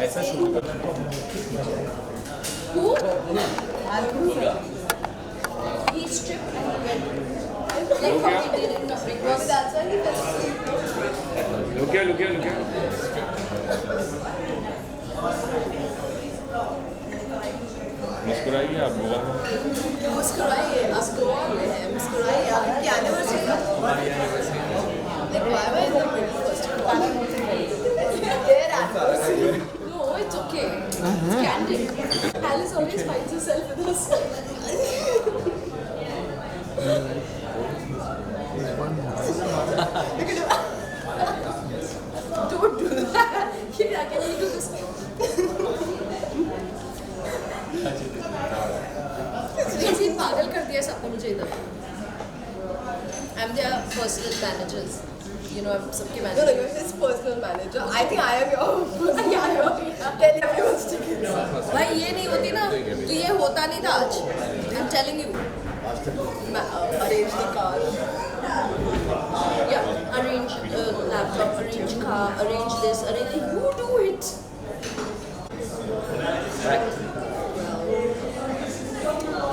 ऐसा शूट करना He stripped and went. Like how he did in the Big Boss. That's why he felt look here. मुस्कुराइए आप गोवा में मुस्कुराइए आप गोवा में हैं मुस्कुराइए आपकी एनिवर्सरी हमारी anniversary like why am I in the middle first their anniversary no it's okay it's candid Alice always finds herself with us don't do that yeah can you do this ऐसे पागल कर दिया सबने मुझे इधर I'm their personal managers you know I'm सबके manager no you're his personal manager I think I am your personal manager tell everyone's tickets भाई ये नहीं होती ना तो ये होता नहीं था आज I'm telling you arrange the car yeah arrange laptop arrange car arrange this arrange you do it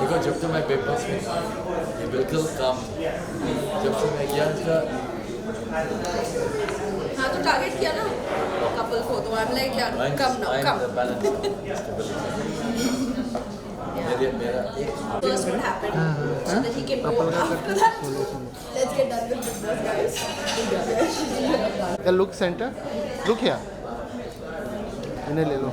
देखो जब तो मैं बिग बॉस में था ये बिल्कुल कम जब से मैं गया इसका हाँ तो टारगेट किया ना कपल को तो I'm like यार कम ना कम मेरा first what happened so that he can go after that let's get done with business guys The look center. Look here. इन्हें ले लो.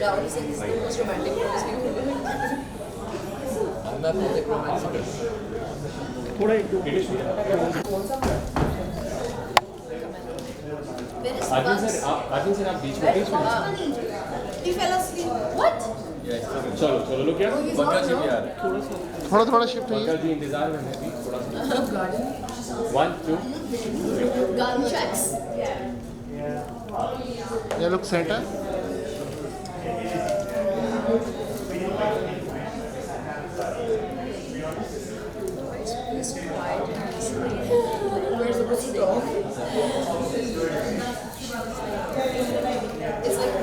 Rahul said this is the most romantic pose we've ever done. I'm not like romantic. थोड़ा एक दो Where is आर्जन Bugs? Sir आप बीच में He fell asleep. What? चलो लोग क्या पंकज जी भी आ रहे हैं थोड़ा शिफ्ट होइए. पंकज जी इंतजार में है थोड़ा सा 1 2 Gun checks. ये look center. He's quiet. Where's the pussy dog? It's like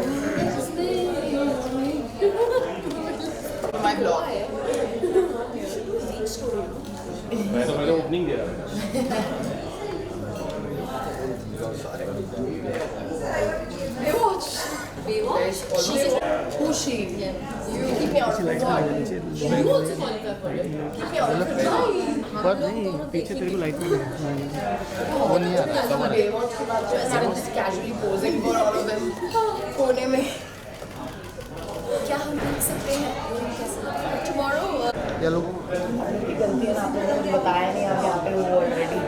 my vlog. मैं तो ओपनिंग दे रहा हूँ Baywatch. Baywatch? Who's she? Yeah. You keep me out of the vlog. You also qualify for it. Keep me out of the vlog. पर पीछे तेरे को light में वो नहीं आ रहा. Baywatch के बाद जो ऐसे हम just casually posing for all of them. कोने में. क्या हम देख सकते हैं? Tomorrow. ये look. गलती है ना आपने मुझे बताया नहीं आप यहाँ पे वो ऑलरेडी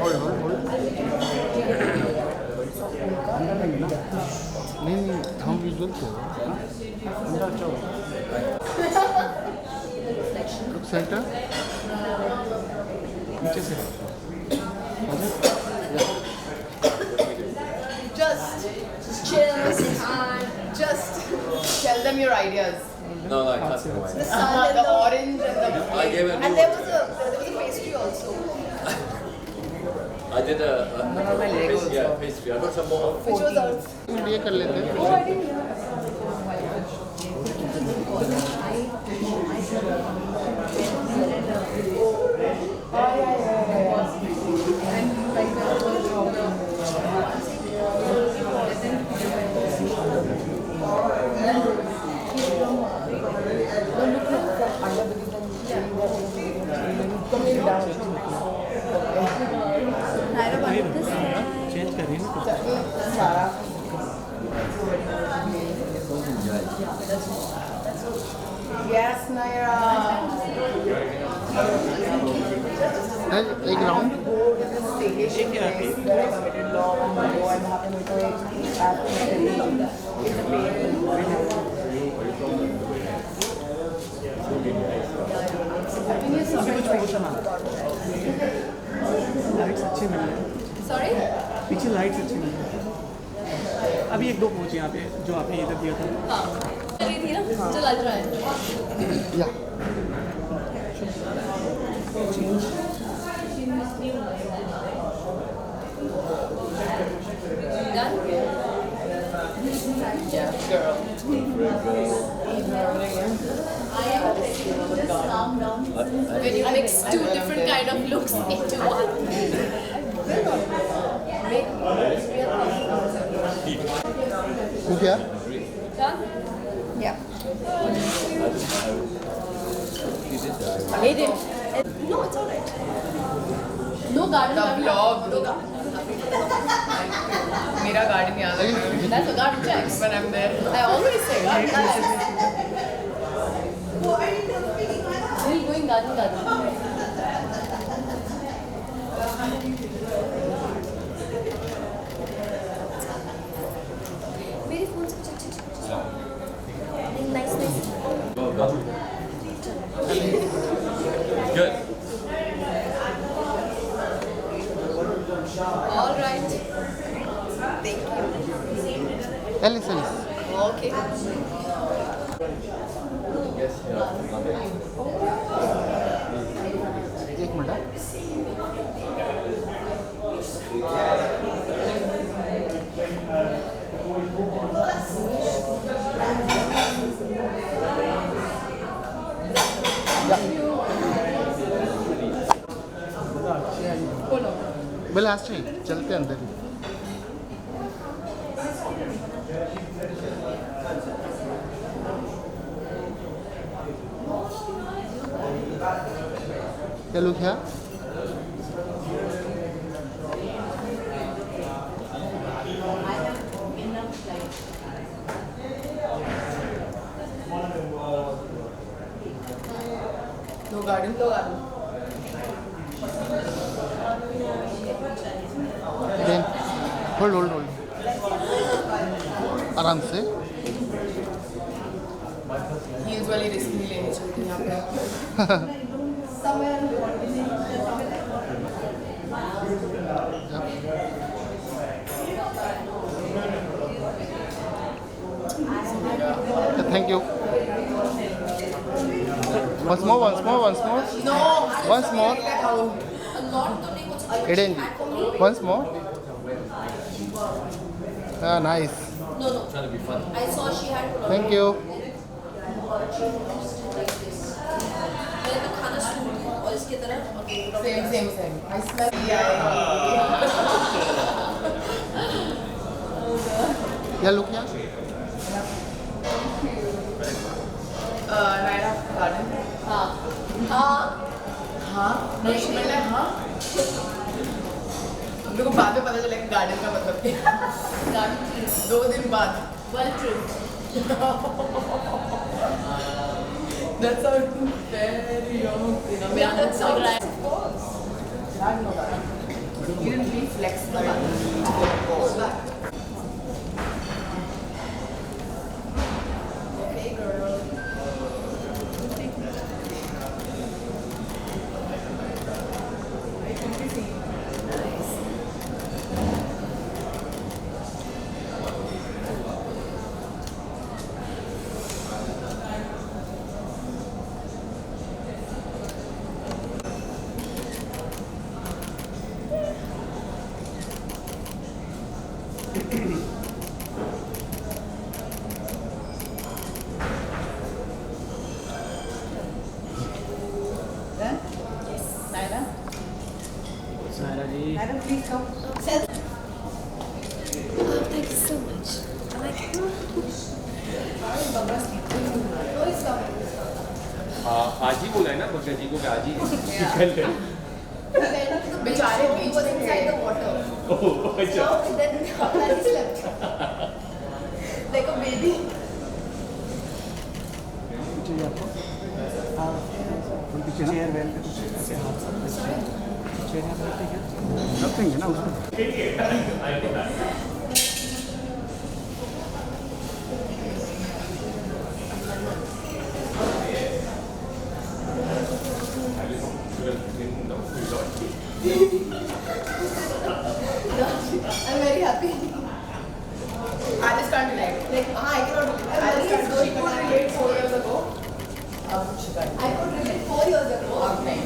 Hold. नहीं हम विजुअल थे. Look center. नीचे से. just chill say hi just tell them your ideas No, I can't say why. the sun and the orange and the I gave it. and there was a pastry also I did a pastry. I got some more. which was also ये कर लेते हैं. Change कर रही है ना yes Naira एक round. staycation place where I committed law and go and happen with a it's a pain वो सामान लाइट्स अच्छे मिल रहे हैं, Sorry? पीछे लाइट्स अच्छे मिल रहे हैं। अभी एक दो पहुंचे यहाँ पे जो आपने इधर दिया था। हाँ चली थी ना चल आज रहा है या Done? When you mix two different kind of looks into one. तू क्या Done? Yeah. He did. No, it's alright. No garden. The vlog. No garden. मेरा garden याद है. That's a garden check. When I'm there. I always say garden check. We're going garden. मेरे phone से कुछ अच्छा nice Good. All right. Thank you. Alice Alice Okay. एक minute bill आज चाहिए चलते अंदर ही चलो क्या No garden. No garden. Then hold hold hold आराम से Heels वाली risk नहीं लेनी चाहिए यहाँ पे. Thank you once more No. once more A lot तो नहीं कुछ. Eden once more ah nice No. Trying to be fun. I saw she had put on. thank you मैंने तो खाना शुरू किया और इसकी तरह और Same. I smell. Yeah. क्या लुक क्या Naira garden. हाँ. मैंने हाँ. हम लोग को बाद में पता चला कि गार्डन का मतलब क्या. garden 2 दिन बाद. well true. That's how very young. Yeah, that's so right. Of course. Had no garden. You didn't really flex the garden. Okay, girl. Naira? सारा जी Naira, please come. Oh, thank you so much. I like it. No, he's coming. आज ही बोला है ना भगत जी को कि आज ही निकल गए. बेचारे बीच was में inside the गए. water. ओह अच्छा. So then after he slept like a baby. पीछे जा आपको हाँ पीछे चेयर वेल पे कुछ ऐसे हाथ चेयर यहाँ पे रखते क्या रख देंगे ना उसको कुछ कर I could relate 4 years ago. अब नहीं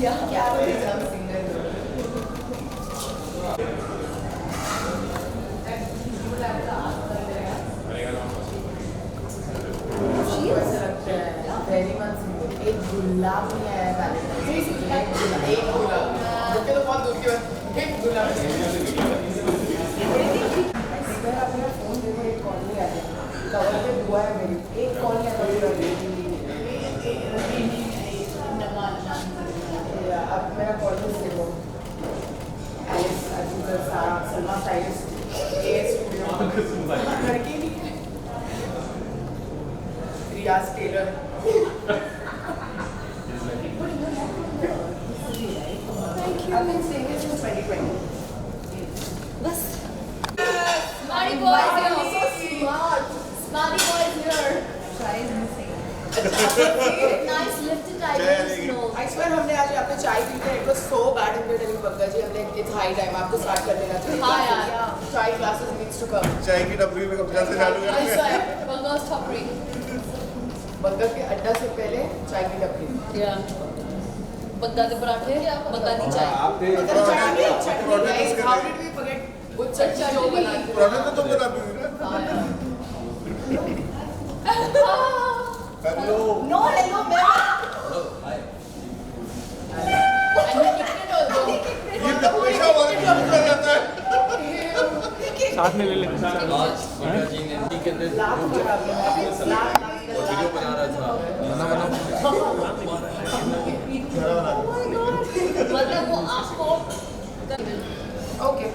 Yeah. क्या बोले हम singer She is. Very much singer एक गुलाब नहीं आया वैलेंटाइन एक गुलाब मुझे तो बहुत दूर की बात एक गुलाब इधर अपना फोन देखो एक कॉल नहीं आया कवर पे दुआ है मेरी एक कॉल नहीं आया अब मेरा कॉल देखो एलेक्स अजूबर सारा सलमा स्टाइलिस्ट ए स्टूडियो लड़की नहीं रियाज Taylor I've been saying it since 2020. बस. Smarty boy is here. so smart. Smarty boy is here. Chai is missing. Nice lifted eyebrows. No. I swear हमने आज यहाँ पे चाय पी के it was so bad हमने टेलिंग बग्गा जी हमने it's high time आपको start कर देना चाहिए. हाँ यार. चाय classes needs to come. चाय की डबरी में कब से चालू I करते swear. Bunga's top rate. Bagga के अड्डा से पहले चाय की डबरी. Yeah. बग्गा के पराठे. बग्गा की चाय. आपने चटनी guys how did we forget वो चटनी जो बनाते हैं. पुराने तो तुम बना भी ना हाँ यार. हेलो No hello मैं. ये तो पैसा वाले काम कर जाता है साथ में ले लेते हैं आज भैया जी ने टी के अंदर लाख जो बना दिया. वीडियो बना रहा था मतलब वो आपको. Okay.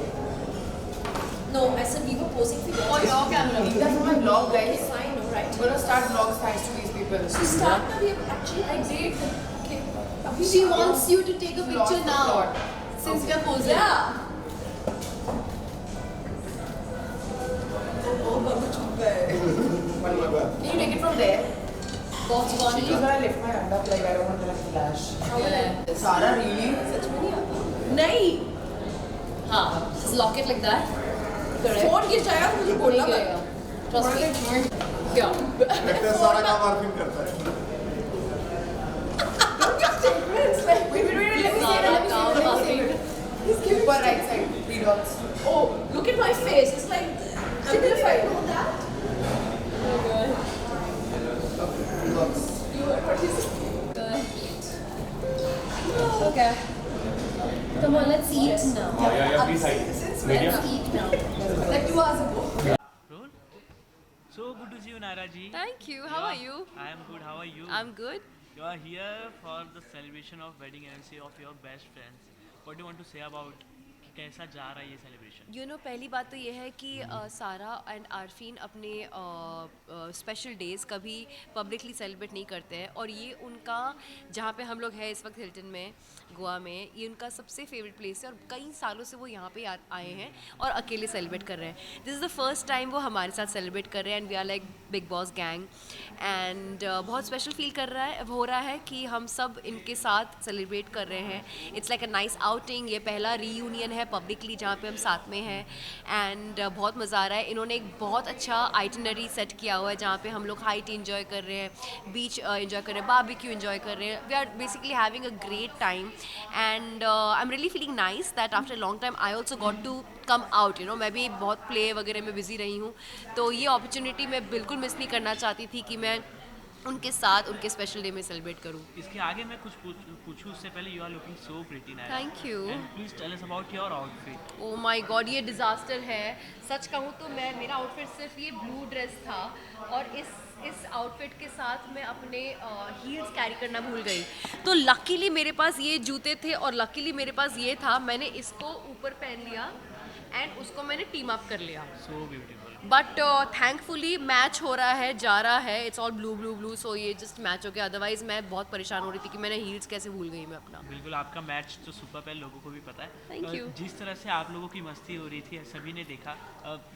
No, I said we were posing for Oh, your camera. That's my vlog, guys. I know, right? I'm gonna start vlogs thanks to these people. To start now, we have actually I did. Okay. She wants you to take a picture now. Since we are posing. Yeah. Can you take it from there? Box Because Bonnie. when I lift my hand up, like I don't want to like flash. Yeah. Sara, really? सच में नहीं आता. नहीं. हाँ. Just lock it like that. Correct. Phone गिर जाएगा तो मुझे बोलना पड़ेगा. Trust me. क्या? लगता है सारा काम आरफिन करता है Wait, let me see it. Let me see it. Super right side, 3 dots. Oh, look at my face. It's like I'm terrified. Know that? Oh god. 3 dots. You heard what he said? Okay. Come on, let's eat now. yeah, please hide. Medium. Let's eat now. Like 2 hours ago. Roll. So good to see you, Naira ji. Thank you. How are you? I am good. How are you? I'm good. You are here for the celebration of wedding anniversary of your best friends. What do you want to say about कि कैसा जा रहा है ये celebration? You know, पहली बात तो ये है कि सारा एंड आरफीन अपने स्पेशल डेज़ कभी पब्लिकली सेलिब्रेट नहीं करते हैं और ये उनका जहाँ पे हम लोग हैं इस वक्त हिल्टन में गोवा में ये उनका सबसे फेवरेट प्लेस है और कई सालों से वो यहाँ पे आए हैं और अकेले सेलिब्रेट कर रहे हैं. This is the first time वो हमारे साथ सेलिब्रेट कर रहे हैं and we are like Bigg Boss gang एंड बहुत स्पेशल फील हो रहा है कि हम सब इनके साथ सेलिब्रेट कर रहे हैं. It's like a nice outing. ये पहला रीयूनियन है पब्लिकली जहाँ पे हम साथ में हैं एंड बहुत मज़ा आ रहा है. इन्होंने एक बहुत अच्छा आइटिनरी सेट किया हुआ है जहाँ पे हम लोग हाइट इंजॉय कर रहे हैं, बीच इंजॉय कर रहे हैं, बारबेक्यू इंजॉय कर रहे हैं. We are basically having a great time and I am really feeling nice that after long time I also got to come out. You know, मैं भी बहुत प्ले वगैरह में बिज़ी रही हूँ तो ये अपॉर्चुनिटी मैं बिल्कुल मिस नहीं करना चाहती थी कि मैं उनके साथ उनके स्पेशल डे में सेलिब्रेट करूँ. इसके आगे मैं कुछ पूछूं उससे पहले you are looking so pretty, Naira. Thank you. And please tell us about your outfit. Oh my God, ये डिज़ास्टर है. सच कहूँ तो मेरा आउटफिट सिर्फ ये ब्लू ड्रेस था और इस आउटफिट के साथ मैं अपने हील्स कैरी करना भूल गई. तो लकीली मेरे पास ये जूते थे और लकीली मेरे पास ये था. मैंने इसको ऊपर पहन लिया एंड उसको मैंने टीम अप कर लिया. So beautiful. But thankfully match हो रहा है, जा रहा है. It's all blue blue blue सो ये जस्ट मैच हो गया. अदरवाइज मैं बहुत परेशान हो रही थी कि मैंने हील्स कैसे भूल गई मैं अपना. बिल्कुल आपका मैच तो सुपर है, लोगों को भी पता है. Thank you. जिस तरह से आप लोगों की मस्ती हो रही थी सभी ने देखा.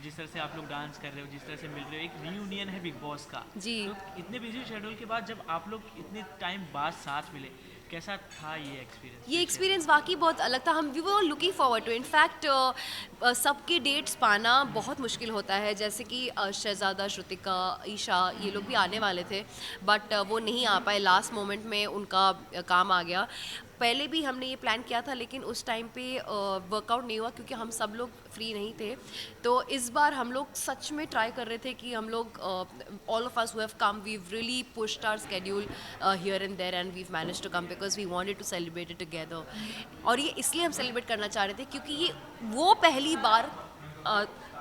जिस तरह से आप लोग डांस कर रहे हो, जिस तरह से मिल रहे हो, एक रीयूनियन है बिग बॉस का. जी. तो इतने बिजी शेड्यूल के बाद जब आप लोग इतने टाइम बाद साथ मिले कैसा था ये एक्सपीरियंस? ये एक्सपीरियंस वाकई बहुत अलग था. हम we were looking forward to. In fact सबके डेट्स पाना बहुत मुश्किल होता है. जैसे कि शहजादा, श्रुतिका, ईशा, ये लोग भी आने वाले थे बट वो नहीं आ पाए. लास्ट मोमेंट में उनका काम आ गया. पहले भी हमने ये प्लान किया था लेकिन उस टाइम पे वर्कआउट नहीं हुआ क्योंकि हम सब लोग फ्री नहीं थे. तो इस बार हम लोग सच में ट्राई कर रहे थे कि हम लोग all of us who have come, we really pushed our schedule here and there and we managed to come because we wanted to celebrate it together. और ये इसलिए हम सेलिब्रेट करना चाह रहे थे क्योंकि ये वो पहली बार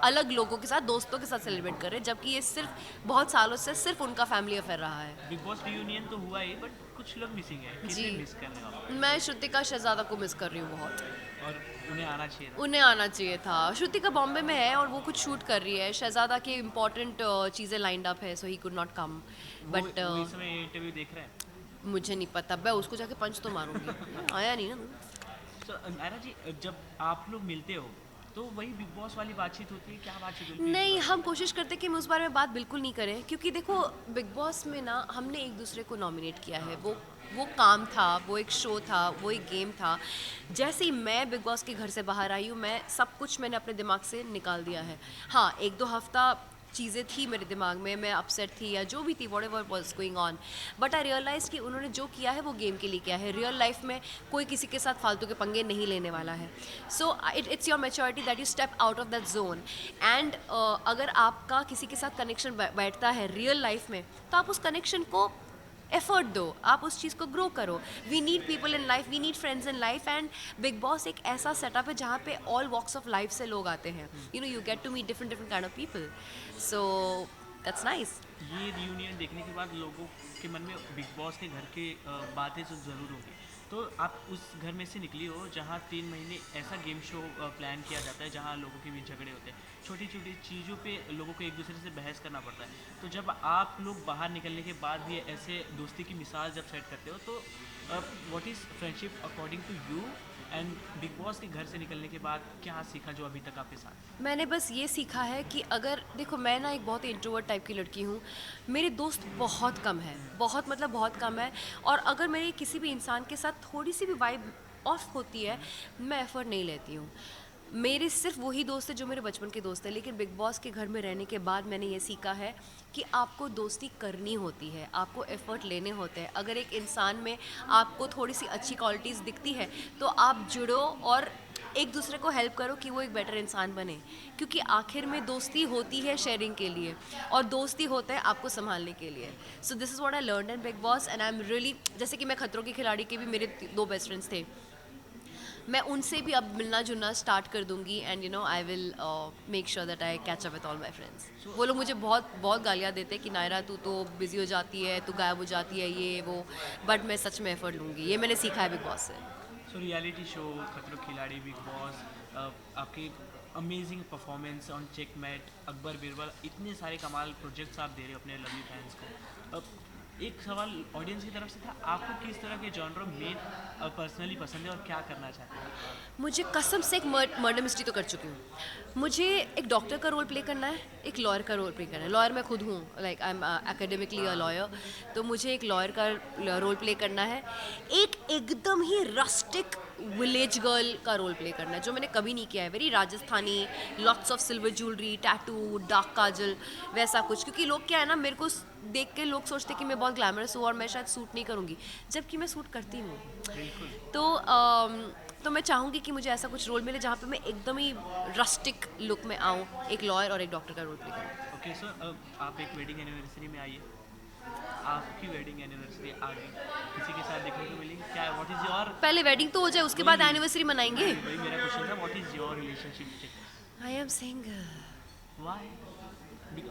अलग लोगों के साथ, दोस्तों के साथ सेलिब्रेट कर रहे हैं, जबकि ये सिर्फ बहुत सालों से सिर्फ उनका फैमिली अफेयर रहा है. बिग बॉस रियूनियन तो हुआ ही बट कुछ लोग मिसिंग है. किसे मिस कर रहे हो आप? मैं श्रुतिका, शहजादा को मिस कर रही हूँ बहुत. और उन्हें आना चाहिए था. उन्हें आना चाहिए था. श्रुतिका बॉम्बे में है और वो कुछ शूट कर रही है. शहजादा के इम्पोर्टेंट चीज़ें लाइंड अप है so he could not come. But वो इस समय इंटरव्यू देख रहे हैं? मुझे नहीं पता. मैं उसको जाके पंच तो मारूंगी. आया नहीं ना. तो नायरा जी, जब आप लोग मिलते हो तो वही बिग बॉस वाली बातचीत होती है? क्या बातचीत होती है? नहीं, हम कोशिश करते हैं कि हम उस बारे में बात बिल्कुल नहीं करें क्योंकि देखो बिग बॉस में ना हमने एक दूसरे को नॉमिनेट किया है. वो काम था, वो एक शो था, वो एक गेम था. जैसे ही मैं बिग बॉस के घर से बाहर आई हूँ, मैं सब कुछ मैंने अपने दिमाग से निकाल दिया है. हाँ, 1-2 हफ्ता चीज़ें थी मेरे दिमाग में, मैं अपसेट थी या जो भी थी, whatever was going on, but I realise कि उन्होंने जो किया है वो गेम के लिए किया है. रियल लाइफ में कोई किसी के साथ फालतू के पंगे नहीं लेने वाला है. So it's your maturity that you step out of that zone. And अगर आपका किसी के साथ कनेक्शन बैठता है रियल लाइफ में तो आप उस कनेक्शन को एफर्ट दो, आप उस चीज़ को ग्रो करो. We need people in life, we need friends in life and Bigg Boss एक ऐसा सेटअप है जहाँ पे ऑल वॉक्स ऑफ लाइफ से लोग आते हैं. You know, you get to meet different kind of people. So that's nice. ये रियूनियन देखने के बाद लोगों के मन में बिग बॉस के घर के बातें तो ज़रूर होंगी. तो आप उस घर में से निकली हो जहाँ 3 महीने ऐसा गेम शो प्लान किया जाता है जहाँ लोगों के बीच झगड़े होते हैं, छोटी छोटी चीज़ों पे लोगों को एक दूसरे से बहस करना पड़ता है. तो जब आप लोग बाहर निकलने के बाद भी ऐसे दोस्ती की मिसाल जब सेट करते हो तो what is friendship according to you? And Bigg Boss के घर से निकलने के बाद क्या सीखा जो अभी तक आपके साथ? मैंने बस ये सीखा है कि अगर देखो, मैं ना एक बहुत ही इंट्रोवर्ट टाइप की लड़की हूँ. मेरे दोस्त बहुत कम है, बहुत मतलब बहुत कम है. और अगर मेरे किसी भी इंसान के साथ थोड़ी सी भी वाइब ऑफ होती है, मैं एफर्ट नहीं लेती हूँ. मेरे सिर्फ वही दोस्त है जो मेरे बचपन के दोस्त हैं. लेकिन बिग बॉस के घर में रहने के बाद मैंने ये सीखा है कि आपको दोस्ती करनी होती है, आपको एफर्ट लेने होते हैं. अगर एक इंसान में आपको थोड़ी सी अच्छी क्वालिटीज़ दिखती है तो आप जुड़ो और एक दूसरे को हेल्प करो कि वो एक बेटर इंसान बने. क्योंकि आखिर में दोस्ती होती है शेयरिंग के लिए और दोस्ती होता है आपको संभालने के लिए. So this is what I learned in big boss and I am really, जैसे कि मैं खतरों के खिलाड़ी के भी मेरे 2 बेस्ट फ्रेंड्स थे, मैं उनसे भी अब मिलना जुलना स्टार्ट कर दूंगी. And you know, I will make sure that I catch up with all my friends. वो लोग मुझे बहुत गालियाँ देते हैं कि नायरा तू तो बिजी हो जाती है, तू गायब हो जाती है, ये वो, बट मैं सच में एफर्ट लूँगी. ये मैंने सीखा है बिग बॉस से. सो रियलिटी शो, खतरों के खिलाड़ी, बिग बॉस, आपकी amazing performance on checkmate, Akbar Birbal, इतने सारे कमाल प्रोजेक्ट्स आप दे रहे हो अपने लवली फैंस को. एक सवाल ऑडियंस की तरफ से था, आपको किस तरह के जॉनर मेन पर्सनली पसंद है और क्या करना चाहते हैं? मुझे कसम से एक मर्डर मिस्ट्री तो कर चुकी हूँ. मुझे एक डॉक्टर का रोल प्ले करना है, एक लॉयर का रोल प्ले करना है. लॉयर मैं खुद हूँ, like I am academically a lawyer, तो मुझे एक लॉयर का रोल प्ले करना है. एक एकदम ही रस्टिक विलेज गर्ल का रोल प्ले करना है जो मैंने कभी नहीं किया है. Very Rajasthani, lots of silver jewellery, tattoo, dark kajal, वैसा कुछ. क्योंकि लोग क्या है ना, मेरे को देख के लोग सोचते कि मैं बहुत ग्लैमरस हूँ और मैं शायद सूट नहीं करूँगी, जबकि मैं सूट करती हूँ. तो मैं चाहूँगी कि मुझे ऐसा कुछ रोल मिले जहाँ पे मैं एकदम ही रस्टिक लुक में आऊँ, एक लॉयर और एक डॉक्टर का रोल प्ले करूँ. ओके सर, आप एक वेडिंग एनिवर्सरी में आइए, आपकी वेडिंग एनिवर्सरी आ गई, किसी के साथ देखने को मिलेगी क्या? व्हाट इज योर, पहले वेडिंग तो हो जाए उसके बाद एनिवर्सरी मनाएंगे. वही मेरा क्वेश्चन था, what is your relationship? I am single. Why?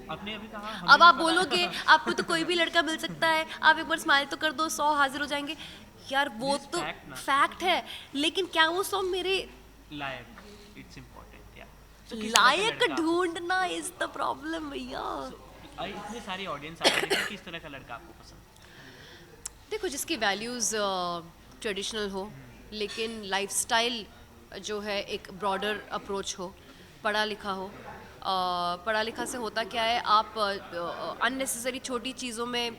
आपने अभी कहा. अब आप बोलोगे आपको तो कोई भी लड़का मिल सकता है, आप एक बार स्माइल तो कर दो, 100 हाजिर हो जाएंगे. यार वो तो फैक्ट है, लेकिन क्या वो 100 मेरे लायक? It's important. या लायक ढूंढना इज द प्रॉब्लम भैया. इतने सारी ऑडियंस आ रही है, किस तरह का लड़का आपको पसंद? देखो, जिसकी वैल्यूज़ ट्रेडिशनल हो लेकिन लाइफस्टाइल जो है एक ब्रॉडर अप्रोच हो, पढ़ा लिखा हो. पढ़ा लिखा से होता क्या है, आप अननेसेसरी छोटी चीज़ों में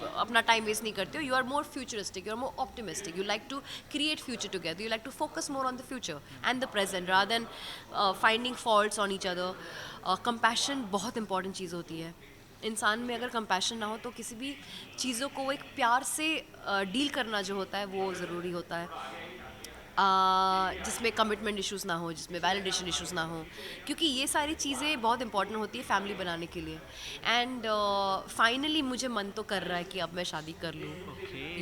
अपना टाइम वेस्ट नहीं करते हो. You are more futuristic, you are more optimistic, you like to create future together, you like to focus more on the future and the present rather than finding faults on each other. Compassion बहुत important चीज़ होती है. इंसान में अगर compassion ना हो तो किसी भी चीज़ों को एक प्यार से डील करना जो होता है वो ज़रूरी होता है. जिसमें कमिटमेंट इश्यूज ना हो, जिसमें वैलिडेशन इश्यूज ना हो, क्योंकि ये सारी चीज़ें बहुत इंपॉर्टेंट होती है फैमिली बनाने के लिए. एंड फाइनली मुझे मन तो कर रहा है कि अब मैं शादी कर लूँ.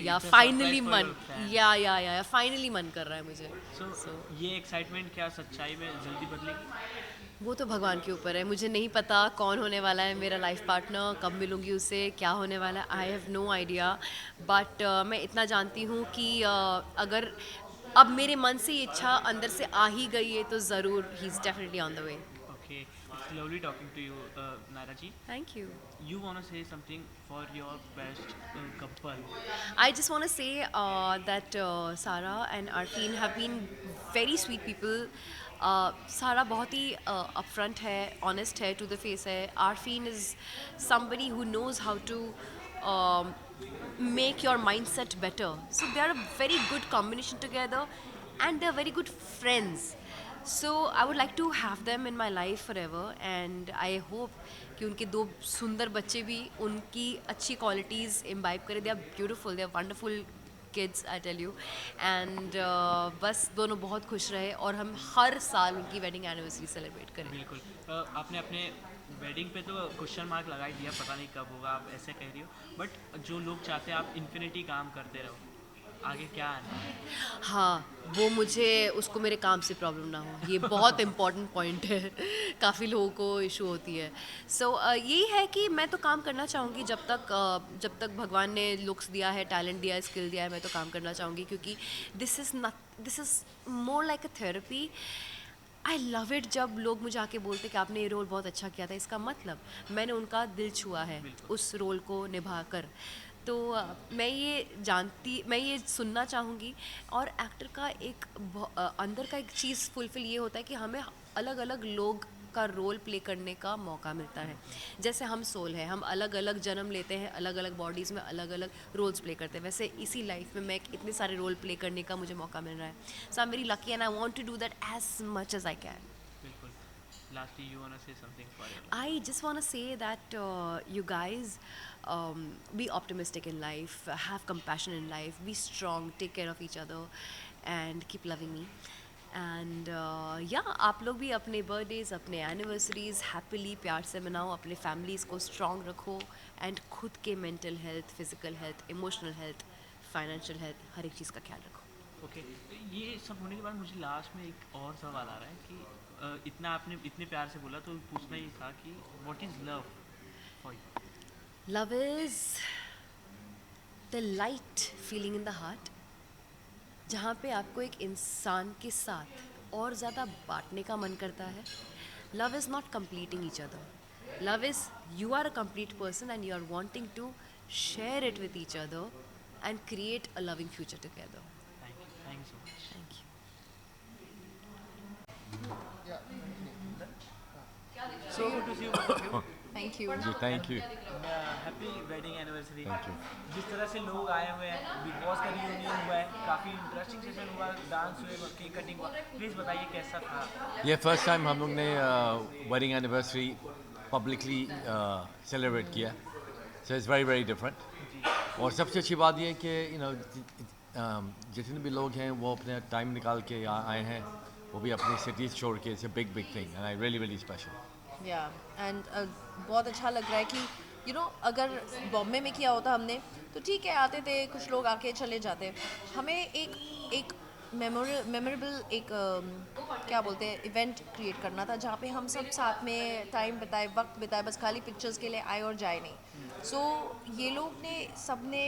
या फाइनली मन या फाइनली मन कर रहा है मुझे. So, ये एक्साइटमेंट क्या सच्चाई में जल्दी बदलेगी? वो तो भगवान के ऊपर है. मुझे नहीं पता कौन होने वाला है मेरा लाइफ पार्टनर, कब मिलूँगी उससे, क्या होने वाला है. I have no idea. But मैं इतना जानती हूँ कि अगर अब मेरे मन से ये इच्छा अंदर से आ ही गई है तो ज़रूर he is definitely on the way. Okay, it's lovely talking to you, Naira ji. Thank you. You want to say something for your best couple? I just want to say that Sarah and Arfeen have been very sweet people. Sarah बहुत ही upfront है, honest है, to the face है. Arfeen is somebody who knows how to make your mindset better. So they are a very good combination together and they are very good friends. So I would like to have them in my life forever and I hope कि उनके 2 सुंदर बच्चे भी उनकी अच्छी qualities imbibe करें. They are beautiful, they are wonderful kids, I tell you. And बस दोनों बहुत खुश रहे और हम हर साल उनकी वेडिंग एनिवर्सरी सेलिब्रेट करें. बिल्कुल. आपने अपने वेडिंग पे तो क्वेश्चन मार्क लगा ही दिया, पता नहीं कब होगा, आप ऐसे कह रही हो. बट जो लोग चाहते हैं आप इन्फिनिटी काम करते रहो, आगे क्या आना है? हाँ, वो मुझे उसको मेरे काम से प्रॉब्लम ना हो, ये बहुत इम्पॉर्टेंट पॉइंट है. काफ़ी लोगों को इशू होती है. सो यही है कि मैं तो काम करना चाहूँगी जब तक भगवान ने लुक्स दिया है, टैलेंट दिया है, स्किल दिया है, मैं तो काम करना चाहूँगी. क्योंकि this is more like a therapy. I love it जब लोग मुझे आके बोलते कि आपने ये रोल बहुत अच्छा किया था. इसका मतलब मैंने उनका दिल छुआ है उस रोल को निभा कर. तो मैं ये सुनना चाहूँगी. और एक्टर का एक अंदर का एक चीज़ फुलफिल ये होता है कि हमें अलग अलग लोग का रोल प्ले करने का मौका मिलता है. जैसे हम सोल हैं, हम अलग अलग जन्म लेते हैं, अलग अलग बॉडीज़ में अलग अलग रोल्स प्ले करते हैं. वैसे इसी लाइफ में मैं इतने सारे रोल प्ले करने का मुझे मौका मिल रहा है. So I am very lucky and I want to do that as much as I can. बिल्कुल. Lastly, you want to say something for your I just want to say that you guys be optimistic in life, have compassion in life, be strong, take care of each other and keep loving me. And आप लोग भी अपने birthdays, अपने anniversaries happily प्यार से मनाओ, अपने families को स्ट्रॉन्ग रखो एंड खुद के mental health, physical health, emotional health, financial health, हर एक चीज़ का ख्याल रखो. ओके. तो ये सब होने के बाद मुझे लास्ट में एक और सवाल आ रहा है कि इतना आपने इतने प्यार से बोला तो पूछना ही था कि what is love for you? Love is the light feeling in the heart, जहाँ पे आपको एक इंसान के साथ और ज़्यादा बांटने का मन करता है. Love is not completing each other. Love is you are a complete person and you are wanting to share it with each other and create a loving future together. Thank you so much. Thank you. So good to see you both of you. Thank you. जी thank you. Happy wedding anniversary. Thank you. जिस तरह से लोग आए हुए हैं, big boss का reunion हुआ है, काफ़ी इंटरेस्टिंग सेशन हुआ, डांस हुए, केक कटिंग हुआ, प्लीज़ बताइए कैसा था? ये फर्स्ट टाइम हम लोग ने वेडिंग एनिवर्सरी पब्लिकली सेलिब्रेट किया. So it's very very different. और सबसे अच्छी बात ये है कि जितने भी लोग हैं वो अपने टाइम निकाल के यहाँ आए हैं, वो भी अपनी सिटीज़ छोड़ के. It's a big big thing and I really really special. And बहुत अच्छा लग रहा है कि अगर बॉम्बे में किया होता हमने तो ठीक है, आते थे कुछ लोग आके चले जाते. हमें एक मेमोरेबल एक क्या बोलते हैं इवेंट क्रिएट करना था जहाँ पे हम सब साथ में टाइम बिताए, वक्त बिताए, बस खाली पिक्चर्स के लिए आए और जाए नहीं. सो ये लोग ने सब ने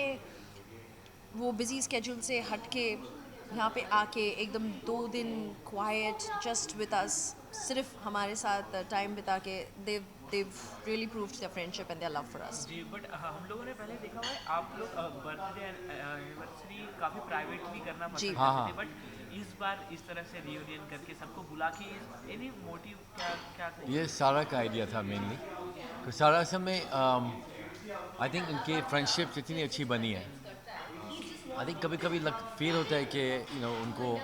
वो बिजी स्केड्यूल से हट के यहाँ पे आके एकदम 2 दिन क्वाइट जस्ट विद अस, सिर्फ हमारे साथ टाइम बिता के they've really proved their friendship and their love for us. जी, बट हम लोगों ने पहले देखा हुआ है आप लोग बर्थडे एनिवर्सरी काफ़ी प्राइवेटली करना पसंद करते थे, बट इस बार इस तरह से रियूनियन करके सबको बुला के एनी मोटिव क्या था? ये सारा का आइडिया था मेनली. तो सारा असल में आई थिंक इनके फ्रेंडशिप इतनी अच्छी बनी है. आई थिंक कभी कभी फील होता है कि उनको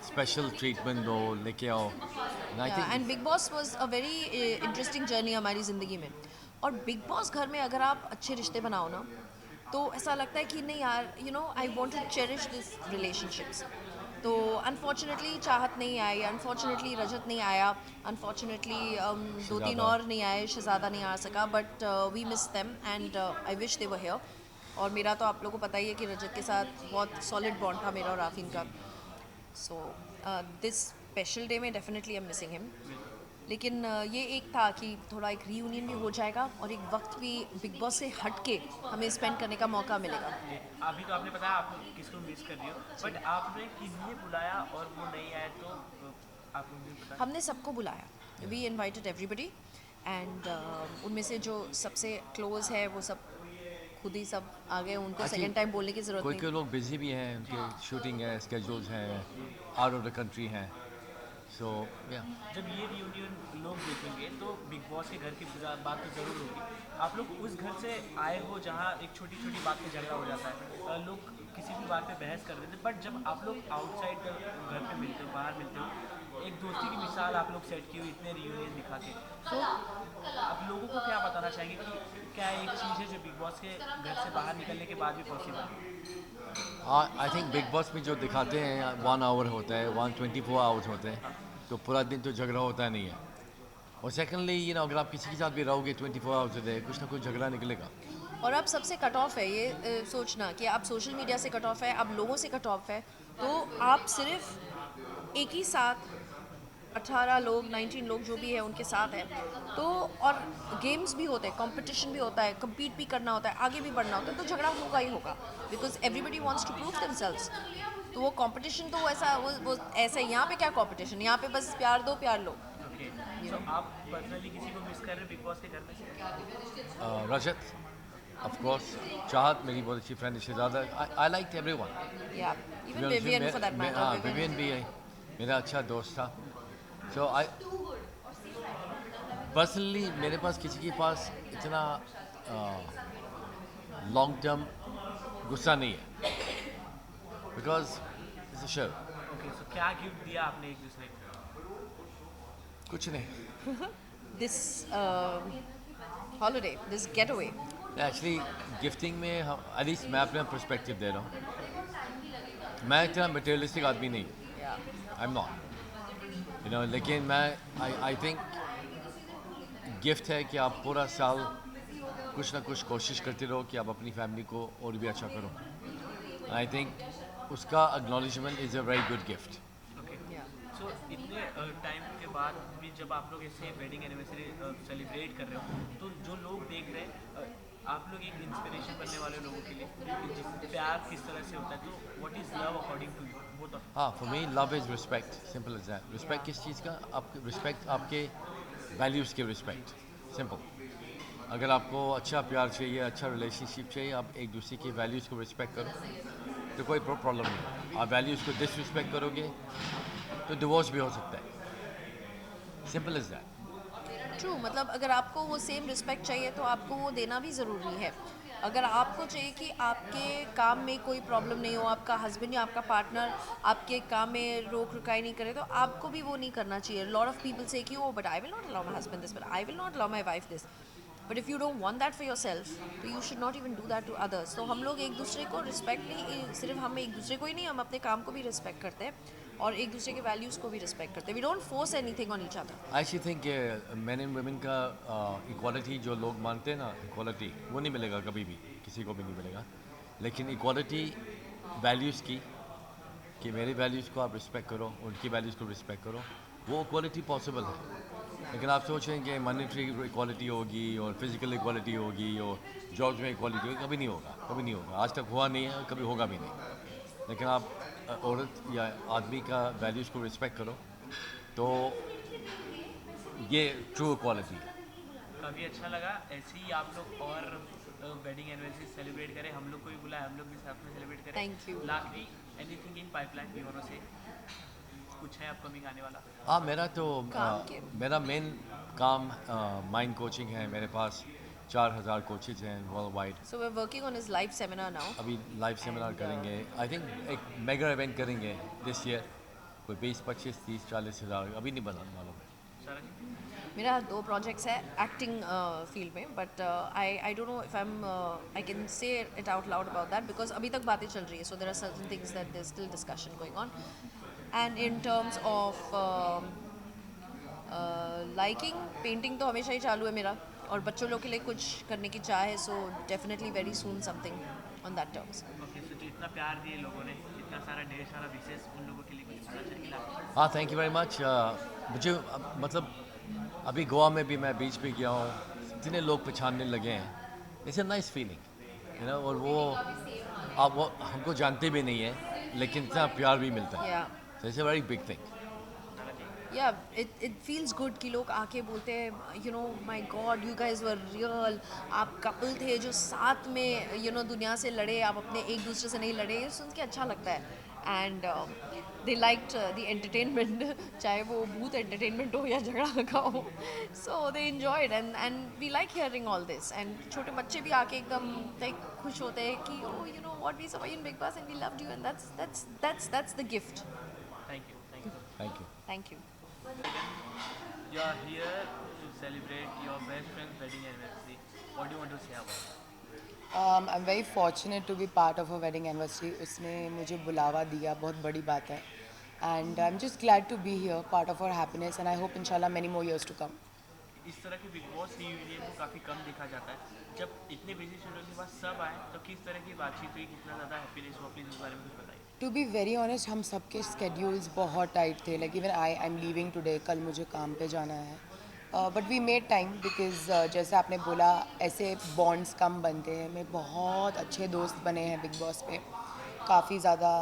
स्पेशल ट्रीटमेंट दो, लेके आओ. And I think and Bigg boss was a very interesting journey हमारी ज़िंदगी में. और बिग बॉस घर में अगर आप अच्छे रिश्ते बनाओ ना, तो ऐसा लगता है कि नहीं यार, I want to cherish this relationships. तो अनफॉर्चुनेटली चाहत नहीं आई, अनफॉर्चुनेटली रजत नहीं आया, अनफॉर्चुनेटली 2-3 और नहीं आए, शहजादा नहीं आ सका, but we miss them and I wish they were here. और मेरा तो आप लोगों को पता ही है कि रजत के साथ बहुत सॉलिड बॉन्ड था मेरा और आफीन का. सो दिस स्पेशल डे में definitely I am missing him. लेकिन ये एक था कि थोड़ा एक रीयूनियन भी हो जाएगा और एक वक्त भी बिग बॉस से हट के हमें स्पेंड करने का मौका मिलेगा. अभी तो आपने बताया आप किसको मिस कर रही हो, बट आपने किन्हें बुलाया और वो नहीं आए तो आपको भी पता. हमने सबको बुलाया. वी इनवाइटेड एवरीबडी एंड उनमें से जो सबसे क्लोज है वो सब खुद ही सब आ गए. उनको सेकेंड टाइम बोलने की ज़रूरत कोई नहीं. कोई लोग बिजी भी हैं, उनके शूटिंग है, स्केड्यूल्स हैं, आउट ऑफ द कंट्री हैं. सो या जब ये रियूनियन लोग देखेंगे तो बिग बॉस के घर की बात तो ज़रूर होगी. आप लोग उस घर से आए हो जहाँ एक छोटी छोटी बात पे झगड़ा हो जाता है, लोग किसी भी बात पे बहस कर रहे थे, बट जब आप लोग आउटसाइड घर पे मिलते हो, बाहर मिलते हो, एक दोस्ती की मिसाल आप लोग सेट की हुई इतने रियूनियन दिखा के, तो आप लोगों को क्या बताना चाहेंगे कि क्या एक चीज़ है जो बिग बॉस के घर से बाहर निकलने के बाद भी पॉसिबल है? आई थिंक बिग बॉस में जो दिखाते हैं 1 आवर होता है, 124 आवर्स होते हैं, तो पूरा दिन तो झगड़ा होता नहीं है. और सेकेंडली अगर आप किसी के साथ भी रहोगे 24 आवर्स होते हैं, कुछ ना कुछ झगड़ा निकलेगा. और अब सबसे कट ऑफ है ये सोचना कि आप सोशल मीडिया से कट ऑफ है, आप लोगों से कट ऑफ है. तो आप सिर्फ एक ही साथ 18 लोग 19 लोग जो भी है उनके साथ है. तो और गेम्स भी होते हैं, कंपटीशन भी होता है, compete भी करना होता है, आगे भी बढ़ना होता है, तो झगड़ा होगा ही होगा. Because everybody wants to prove themselves. तो वो कंपटीशन तो ऐसा वो ऐसा है. यहाँ पे क्या कंपटीशन, यहाँ पे बस प्यार दो प्यार लो. तो आप पर्सनली किसी को मिस कर रहे हो बिग बॉस के घर में से? रजत ऑफ कोर्स, चाहत मेरी बहुत अच्छी फ्रेंड है, शहजादा. I like everyone. या even Vivian for that matter. Vivian भी है, मेरा अच्छा दोस्त था. सो आई पर्सनली मेरे पास किसी के पास इतना लॉन्ग टर्म गुस्सा नहीं है, because it's a show. Okay, so क्या गिफ्ट दिया आपने एक दूसरे को? कुछ नहीं. This holiday, this getaway. Actually gifting में एटलीस्ट मैं अपना पर्सपेक्टिव दे रहा हूँ. मैं इतना मटेरियलिस्टिक आदमी नहीं, आई एम नॉट. लेकिन मैं आई थिंक गिफ्ट है कि आप पूरा साल कुछ ना कुछ कोशिश करते रहो कि आप अपनी फैमिली को और भी अच्छा करो. आई थिंक उसका acknowledgement is a very good gift. So इतने टाइम के बाद भी जब आप लोग ऐसे वेडिंग एनिवर्सरी सेलिब्रेट कर रहे हो, तो जो लोग देख रहे हैं, आप लोग एक इंस्पिरेशन बनने वाले लोगों के लिए प्यार किस तरह से होता है, तो what is love according to you? हाँ, for me love is respect. Simple is that. Respect किस चीज़ का? आपके रिस्पेक्ट, आपके वैल्यूज़ के रिस्पेक्ट. सिंपल. अगर आपको अच्छा प्यार चाहिए, अच्छा रिलेशनशिप चाहिए, आप एक दूसरे की वैल्यूज़ को रिस्पेक्ट करो, तो कोई प्रॉब्लम नहीं. आप वैल्यूज़ को डिसरिस्पेक्ट करोगे तो डिवोर्स भी हो सकता है. Simple is that. ट्रू. मतलब अगर आपको वो सेम रिस्पेक्ट चाहिए तो आपको वो देना भी ज़रूरी है. अगर आपको चाहिए कि आपके काम में कोई प्रॉब्लम नहीं हो, आपका हस्बैंड या आपका पार्टनर आपके काम में रोक रुकाई नहीं करे, तो आपको भी वो नहीं करना चाहिए. लॉट ऑफ पीपल से कि oh but I will not allow my husband this, but I will not allow my wife this. But if you don't want that for yourself, तो you should not even do that to others. तो हम लोग एक दूसरे को respect नहीं, सिर्फ हम एक दूसरे को ही नहीं, हम अपने काम को भी रिस्पेक्ट करते हैं और एक दूसरे के वैल्यूज़ को भी रिस्पेक्ट करते हैं. We don't force anything on each other. I actually think men and women का इक्वालिटी जो लोग मानते हैं ना, इक्वालिटी वो नहीं मिलेगा कभी भी, किसी को भी नहीं मिलेगा. लेकिन इक्वालिटी वैल्यूज़ की, कि मेरे वैल्यूज़ को आप रिस्पेक्ट करो, उनकी वैल्यूज़ को रिस्पेक्ट करो, वो इक्वालिटी पॉसिबल है. लेकिन आप सोचें कि मॉनेटरी इक्वालिटी होगी और फिजिकल इक्वालिटी होगी और जॉब्स में इक्वालिटी होगी, कभी नहीं होगा, कभी नहीं होगा. आज तक हुआ नहीं है, कभी होगा भी नहीं. लेकिन आप औरत या आदमी का वैल्यूज़ को रिस्पेक्ट करो, तो ये ट्रू इक्वालिटी है. काफ़ी अच्छा लगा. ऐसे ही आप लोग और वेडिंग एनिवर्सरी सेलिब्रेट करें, हम लोग को भी बुलाएं, हम लोग भी साथ में सेलिब्रेट करें. Thank you. Lastly anything in pipeline you want to say? कुछ है अपकमिंग आने वाला? मेरा तो मेरा मेन काम माइंड कोचिंग है. मेरे पास 4,000 कोचेज हैं world wide. So we're working on his live seminar now. अभी लाइव सेमिनार करेंगे, आई थिंक एक मेगा इवेंट करेंगे दिस ईयर, कोई 20, 25, 30, 40 हज़ार, अभी नहीं बना मालूम है। मेरा 2 प्रोजेक्ट्स है एक्टिंग फील्ड में, but I don't know if I can say it out loud about that because अभी तक बातें चल रही है, so there are certain things that there still discussion going on. And in terms of liking, painting तो हमेशा ही चालू है मेरा, और बच्चों लोग के लिए कुछ करने की चाह है, so definitely very soon something on that terms. Okay, so इतना प्यार दिए लोगों ने, इतना सारा ढेर सारा विशेष, उन लोगों के लिए कुछ पता चल गया? हाँ, थैंक यू वेरी मच। मुझे मतलब अभी गोवा में भी मैं बीच पे गया हूँ, इतने लोग पहचानने लगे हैं, it's a nice feeling, you know, और वो आप वो हमको जानते भी नहीं है लेकिन इतना प्यार भी मिलता है, it's a very big thing. Yeah, it feels good कि लोग आके बोलते हैं, you know, my God, you guys were real, आप कपल थे जो साथ में, you know, दुनिया से लड़े, आप अपने एक दूसरे से नहीं लड़े, ये सुन के अच्छा लगता है। And they liked the entertainment, चाहे वो भूत entertainment हो या झगड़ा का हो, so they enjoyed and we like hearing all this, and छोटे बच्चे भी आके एकदम like खुश होते हैं कि oh, you know what, we saw you in Big Boss and we loved you, and that's the gift. Thank you. Thank you. Thank you. You are here to celebrate your best friend's wedding anniversary. What do you want to say about it? I'm very fortunate to be part of a wedding anniversary. उसने मुझे बुलावा दिया, बहुत बड़ी बात है, and I'm just glad to be here, part of our happiness, and I hope inshallah many more years to come. इस तरह के बिग बॉस रियूनियन को काफ़ी कम देखा जाता है, जब इतने बिजी शेड्यूल के बाद सब आए तो किस तरह की बातचीत हुई, कितना ज़्यादा हैप्पीनेस हुआ, प्लीज़ उस बारे में कुछ बताइए। टू बी वेरी ऑनेस्ट, हम सबके स्केड्यूल्स बहुत टाइट थे, like even I am leaving today, कल मुझे काम पे जाना है, but we made time because जैसे आपने बोला ऐसे बॉन्ड्स कम बनते हैं। मेरे बहुत अच्छे दोस्त बने हैं बिग बॉस पे, काफ़ी ज़्यादा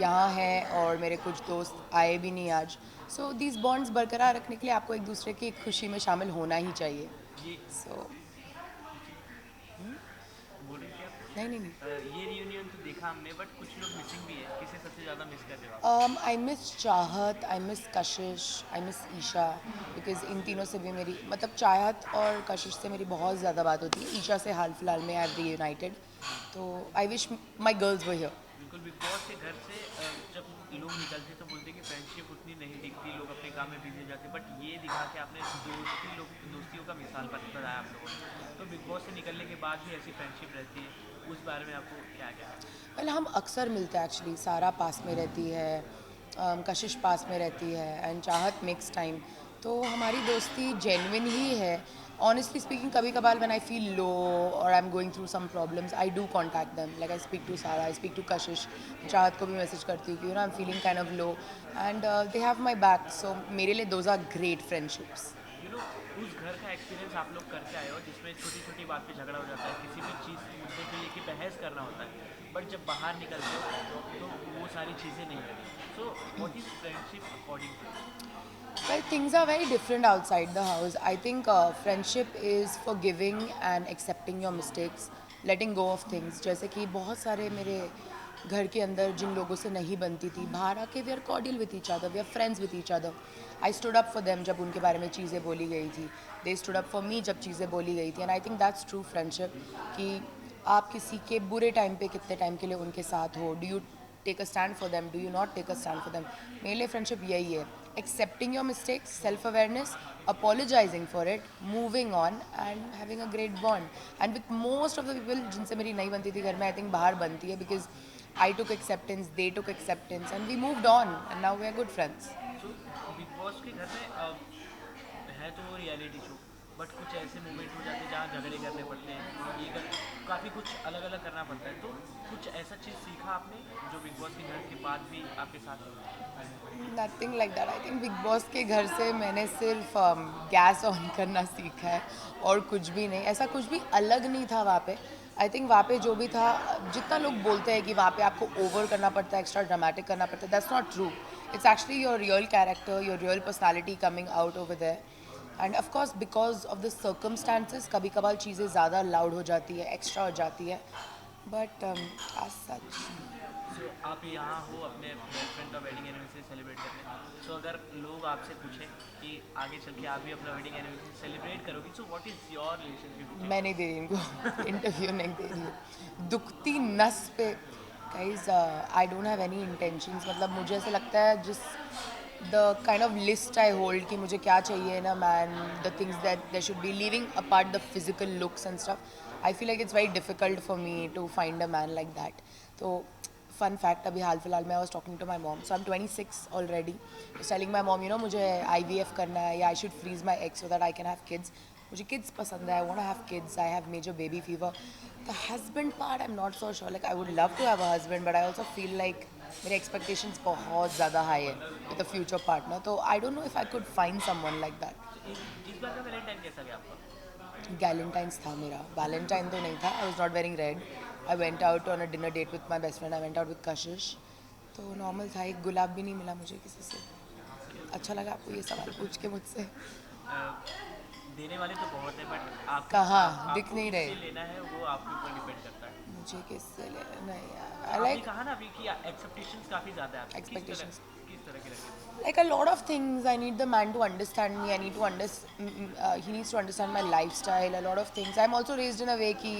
यहाँ हैं, और मेरे कुछ दोस्त आए भी नहीं आज, सो दीज बॉन्ड्स बरकरार रखने के लिए आपको एक दूसरे की खुशी में शामिल होना ही चाहिए। सो नहीं ये रियूनियन तो देखा हमने, बट कुछ लोग मिसिंग भी है, किसे सबसे ज़्यादा मिस कर रहे हो? आई मिस चाहत, I miss Kashish, I miss Isha, because इन तीनों से भी मेरी मतलब चाहत और कशिश से मेरी बहुत ज़्यादा बात होती है। ईशा से हाल फिलहाल में आई रीयूनाइटेड, तो I wish my girls were here. बिल्कुल, बिग बॉस के घर से जब लोग निकलते तो बोलते कि फ्रेंडशिप उतनी नहीं दिखती, लोग अपने काम में बिजी हो जाते, बट ये दिखा के आपने दोस्तियों का मिसाल बताया आप लोगों ने, तो बिग बॉस से निकलने के बाद भी ऐसी फ्रेंडशिप रहती है, उस बारे में आपको क्या क्या? वेल हम अक्सर मिलते हैं एक्चुअली, सारा पास में रहती है, कशिश पास में रहती है, एंड चाहत मिक्स टाइम, तो हमारी दोस्ती जेन्युइन ही है। ऑनेस्टली स्पीकिंग, कभी कभार व्हेन आई फील लो और I am going through some problems, I do contact them, like I speak to Sara, I speak to कशिश, चाहत को भी मैसेज करती हूँ कि you know I am feeling kind of low, and they have my back, so मेरे लिए those are great friendships. You know, उस घर का एक्सपीरियंस आप लोग करके आए हो जिसमें छोटी छोटी बात पे झगड़ा हो जाता है, किसी भी चीज़ मुद्दे को लेकर बहस करना होता है, बट जब बाहर निकलते हो तो वो सारी चीज़ें नहीं होती। So what is friendship according to? Well, things are very different outside the house. I think friendship is forgiving and accepting your mistakes, letting go of things. जैसे कि बहुत सारे मेरे घर के अंदर जिन लोगों से नहीं बनती थी, बाहर आके we are cordial with each other, we are friends with each other. I stood up for them जब उनके बारे में चीज़ें बोली गई थी, they stood up for me जब चीज़ें बोली गई थी, and I think that's true friendship, कि आप किसी के बुरे टाइम पे कितने टाइम के लिए उनके साथ हो, do you take a stand for them, do you not take a stand for them. मेरे लिए फ्रेंडशिप यही है, accepting your mistakes, self-awareness, apologizing for it, moving on and having a great bond. And with most of the people जिनसे मेरी नहीं बनती थी घर में, I think बाहर बनती है, because I took acceptance, they took acceptance, and we moved on, and now we are good friends. So big Boss के घर में है तो वो रियलिटी शो, बट कुछ ऐसे मोमेंट हो जाते हैं जहाँ झगड़े करने पड़ते हैं, ये काफ़ी कुछ अलग अलग करना पड़ता है, तो कुछ ऐसा चीज़ सीखा आपने जो बिग बॉस के घर के बाद भी आपके साथ? Nothing like that. I think big Boss के घर से मैंने सिर्फ गैस ऑन करना सीखा है, और कुछ भी नहीं, ऐसा कुछ भी अलग नहीं था वहाँ पे। आई थिंक वहाँ पे जो भी था, जितना लोग बोलते हैं कि वहाँ पे आपको ओवर करना पड़ता है, एक्स्ट्रा ड्रामेटिक करना पड़ता है, that's not true. It's actually your real character, your real personality coming out over there, and of course because of the circumstances कभी कभार चीज़ें ज़्यादा लाउड हो जाती है, एक्स्ट्रा हो जाती है, But as such, सो आप यहाँ हो अपने बॉयफ्रेंड का वेडिंग एनिवर्सरी सेलिब्रेट करने, सो अगर लोग आपसे पूछें कि आगे चल के आप भी अपना वेडिंग एनिवर्सरी सेलिब्रेट करोगी, so what is your relationship? मैं नहीं दे रही इनको इंटरव्यू नहीं दे रही, दुखती नस पे। Guys I don't have any intentions, मतलब मुझे ऐसा लगता है जिस the kind of list I hold कि मुझे क्या चाहिए ना man, the things that they should be leaving apart the physical looks and stuff, I feel like it's very difficult for me to find a man like that. तो fun fact, अभी हाल फिलहाल में I was talking to my mom, so I M 26 already, telling my mom you know मुझे IVF करना है या I should freeze my egg so that I can have kids, मुझे किड्स पसंद है, I want to have kids, I have major baby fever. The husband part I am not so sure, like I would love to have a husband but I also feel like मेरे expectations बहुत ज़्यादा high है with a future partner, तो I don't know if I could find someone like that. इस बार का Valentine कैसा गया आपका? गैलेंटाइंस था मेरा, वैलेंटाइन तो नहीं था, I was not wearing red, I went out on a dinner date with my best friend, I went out with Kashish, तो नॉर्मल था, एक गुलाब भी नहीं मिला मुझे किसी से। अच्छा लगा आपको ये सवाल पूछ के मुझसे। देने वाले तो बहुत है बट आप कहाँ दिख नहीं रहे, लेना है वो आपके ऊपर डिपेंड करता है। मुझे किससे लेना नहीं यार, आपने लाइक कहा ना अभी कि एक्सपेक्टेशंस काफ़ी ज़्यादा है आपकी, Expectations. किस तरह की रखी? like a lot of things, I need the man to understand me, I need to he needs to understand my lifestyle, a lot of things. I'm also raised in a way ki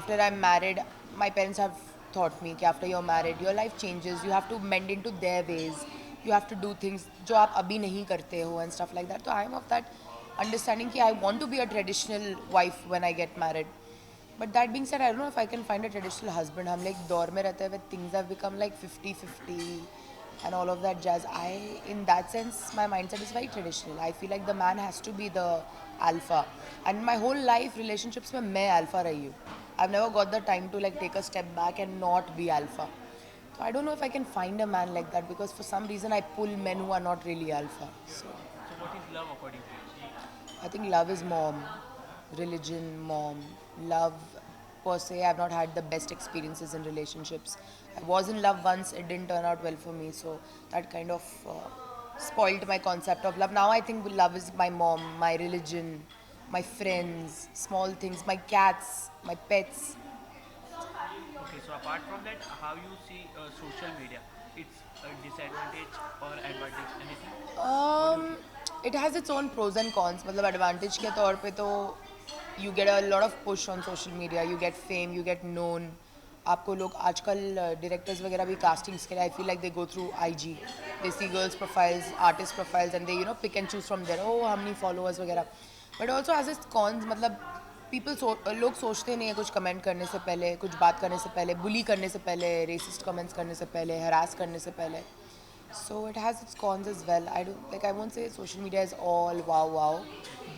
after I'm married, my parents have taught me कि after you're married your life changes, you have to mend into their ways, you have to do things जो आप अभी नहीं करते हो and stuff like that. So I'm of that understanding कि I want to be a traditional wife when I get married, but that being said I don't know if I can find a traditional husband. हम like दौर में रहते हैं where things have become like 50-50 and all of that jazz. In that sense, my mindset is very traditional. I feel like the man has to be the alpha. And my whole life, relationships में मैं alpha रही हूँ. I've never got the time to like take a step back and not be alpha. So I don't know if I can find a man like that because for some reason I pull men who are not really alpha. So what is love according to you? I think love is mom, religion, mom, love per se. I've not had the best experiences in relationships. I was in love once, it didn't turn out well for me, so that kind of spoiled my concept of love. Now I think love is my mom, my religion, my friends, small things, my cats, my pets. Okay, so apart from that, how you see social media? It's a disadvantage or advantage? Anything? It has its own pros and cons. मतलब advantage के तौर पे तो you get a lot of push on social media, you get fame, you get known. आपको लोग आजकल directors वगैरह भी कास्टिंग्स के लिए I feel like they go through IG, they see girls profiles, artist profiles and they you know pick and choose from there, oh how many followers वगैरह. But also as it's cons, मतलब लोग सोचते नहीं है कुछ comment करने से पहले, कुछ बात करने से पहले, बुली करने से पहले, रेसिस्ट कमेंट्स करने से पहले, हरास करने से पहले. So it has its cons as well. I won't say social media is all wow.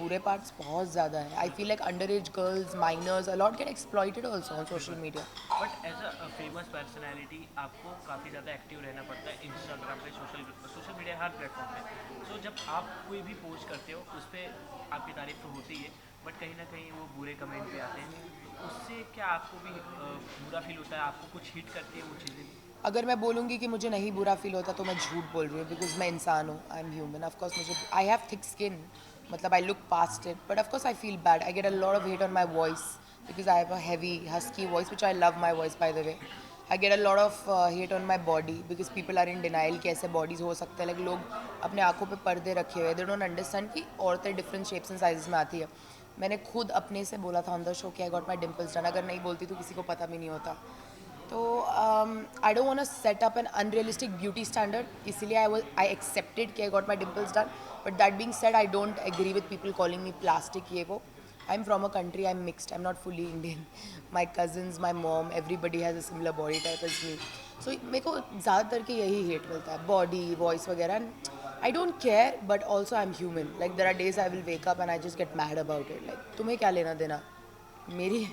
बुरे parts बहुत ज़्यादा है. I feel like underage girls, minors, a lot get exploited also on social media. But as a famous personality, आपको काफ़ी ज़्यादा active रहना पड़ता है इंस्टाग्राम पे, सोशल मीडिया हर प्लेटफॉर्म पे. So जब आप कोई भी पोस्ट करते हो उस पर आपकी तारीफ तो होती है, बट कहीं ना कहीं वो बुरे कमेंट पे आते हैं. उससे क्या आपको भी बुरा फील होता है? आपको कुछ हिट करती है वो चीज़ें? अगर मैं बोलूँगी कि मुझे नहीं बुरा फील होता तो मैं झूठ बोल रही हूँ, बिकॉज मैं इंसान हूँ, आई एम ह्यूमन. ऑफकोर्स मुझे, आई हैव थिक स्किन, मतलब I look past it, but of course I feel bad. I get a lot of hate on my voice because I have a heavy husky voice which I love my voice by the way. I get a lot of hate on my body because people are in denial कि ऐसे bodies हो सकते हैं. Like लोग अपने आँखों पे पर्दे रखे हुए, दे डोंट अंडरस्टैंड कि औरतें डिफरेंट शेप्स एंड साइजेस में आती है. मैंने खुद अपने से बोला था ऑन द शो कि I got my dimples done. अगर नहीं बोलती तो किसी को पता भी नहीं होता. तो I don't want to set up an unrealistic beauty standard, इसीलिए आई एक्सेप्टेड कि I got my dimples done. But that being said, I don't agree with people calling me plastic, ये वो. I am from a country, I am mixed, I am not fully Indian. My cousins, my mom, everybody has a similar body type as me. So मेरे को ज़्यादातर के यही hate मिलता है, body, voice वगैरह. I don't care, but also I am human. Like there are days I will wake up and I just get mad about it. Like तुम्हें क्या लेना देना मेरी.